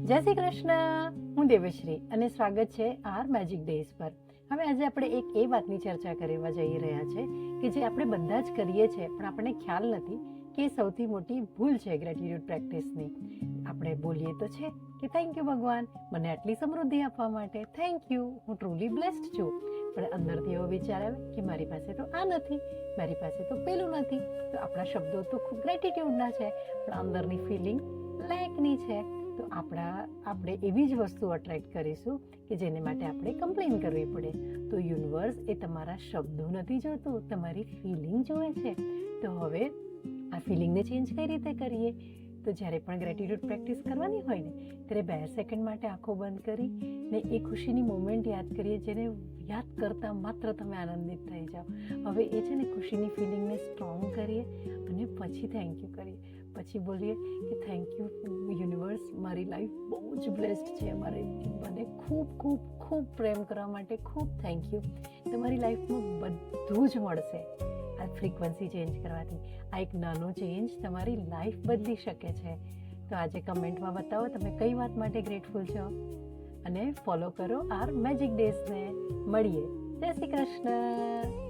જય શ્રી કૃષ્ણ. હું દેવશ્રી અને સ્વાગત છે આર મેજિક ડેઝ પર. હવે આજે આપણે એક એ વાતની ચર્ચા કરવા જઈ રહ્યા છે કે જે આપણે બધા જ કરીએ છીએ પણ આપણને ખ્યાલ નથી કે એ સૌથી મોટી ભૂલ છે ગ્રેટિટ્યૂડ પ્રેક્ટિસની. આપણે બોલીએ તો છે કે થેન્ક યુ ભગવાન, મને આટલી સમૃદ્ધિ આપવા માટે થેન્ક યુ, હું ટ્રુલી બ્લેસ્ડ છું. પણ અંદરથી એવો વિચાર આવે કે મારી પાસે તો આ નથી, મારી પાસે તો પેલું નથી. તો આપણા શબ્દો તો ખૂબ ગ્રેટિટ્યૂડના છે પણ અંદરની ફિલિંગ લેકની છે. તો આપણે એવી જ વસ્તુ અટ્રેક્ટ કરીશું કે જેને માટે આપણે કમ્પ્લેન કરવી પડે. તો યુનિવર્સ એ તમારા શબ્દો નથી જોતું, તમારી ફિલિંગ જોવે છે. તો હવે આ ફિલિંગને ચેન્જ કઈ રીતે કરીએ? તો જ્યારે પણ ગ્રેટિટ્યૂડ પ્રેક્ટિસ કરવાની હોય ને ત્યારે 2 સેકન્ડ માટે આંખો બંધ કરી ને એ ખુશીની મોમેન્ટ યાદ કરીએ જેને યાદ કરતાં માત્ર તમે આનંદિત થઈ જાઓ. હવે એ છે ને ખુશીની ફિલિંગને સ્ટ્રોંગ કરીએ અને પછી થેન્ક યુ કરીએ. પછી બોલીએ કે થેન્ક યુ યુનિવર્સ, મારી લાઈફ બહુ જ બ્લેસ્ડ છે, મને ખૂબ ખૂબ ખૂબ પ્રેમ કરવા માટે ખૂબ થેન્ક યુ. તમારી લાઈફમાં બધું જ મળશે આ ફ્રીક્વન્સી ચેન્જ કરવાથી. આ એક નાનો ચેન્જ તમારી લાઈફ બદલી શકે છે. તો આજે કમેન્ટમાં બતાવો તમે કઈ વાત માટે ગ્રેટફુલ છો અને ફોલો કરો આર મેજિક ડેઝને. મળીએ. જય શ્રી કૃષ્ણ.